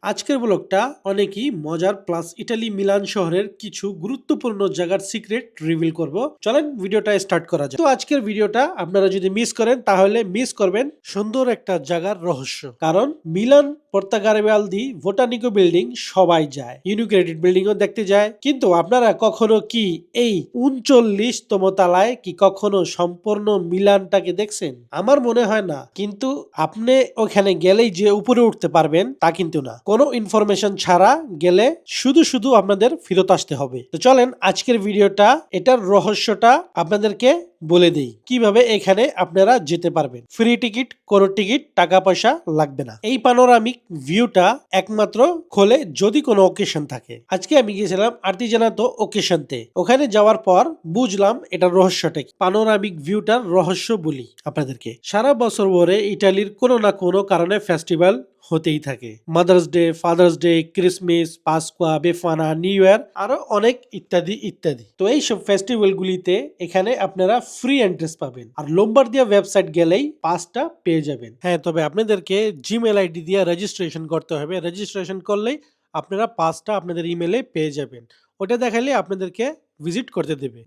আজকের ব্লগটা অনেকই মজার প্লাস ইটালি মিলান শহরের কিছু গুরুত্বপূর্ণ জায়গার সিক্রেট রিভিল করব। চলেন ভিডিওটা স্টার্ট করা যাক। তো আজকের ভিডিওটা আপনারা যদি মিস করেন তাহলে মিস করবেন সুন্দর একটা জায়গার রহস্য। কারণ মিলান পর্তাগারেবালদি ভোটানিকো বিল্ডিং সবাই যায়, ইউনিক্রেডিট বিল্ডিং ও দেখতে যায়, কিন্তু আপনারা কখনো কি এই ৩৯তম তলায় কি কখনো সম্পূর্ণ মিলানটাকে দেখছেন? আমার মনে হয় না, কিন্তু আপনি ওখানে গেলেই যে উপরে উঠতে পারবেন তা কিন্তু না। কোনো ইনফরমেশন ছাড়া গেলে শুধু শুধু আপনাদের ফেরত আসতে হবে। তো চলেন আজকের ভিডিওটা এটার রহস্যটা আপনাদেরকে বলে দেই, কিভাবে এখানে আপনারা যেতে পারবেন। ফ্রি টিকিট, কোনো টিকিট, টাকা পয়সা লাগবে না। এই পানোরামিক ভিউটা একমাত্র খোলে যদি কোনো অকেশন থাকে। আজকে আমি গিয়েছিলাম আর্টিজানাতো অকেশনতে। ওখানে যাওয়ার পর বুঝলাম এটার রহস্যটা কি। পানোরামিক ভিউটার রহস্য বলি আপনাদেরকে। সারা বছর ভরে ইটালির কোনো না কোনো কারণে ফেস্টিভ্যাল হতেই থাকে। Mother's Day, Father's Day, Christmas, Pasqua, Befana, New Year, আরো অনেক ইত্যাদি ইত্যাদি। তো এইসব ফেস্টিভ্যাল গুলিতে এখানে আপনারা ফ্রি এন্ট্রেন্স পাবেন, আর লোম্বার্দিয়া ওয়েবসাইট গেলেই পাসটা পেয়ে যাবেন। হ্যাঁ, তবে আপনাদেরকে জিমেল আইডি দিয়ে রেজিস্ট্রেশন করতে হবে। রেজিস্ট্রেশন করলেই আপনারা পাসটা আপনাদের ইমেলে পেয়ে যাবেন। ওটা দেখালে আপনাদেরকে ভিজিট করতে দেবে।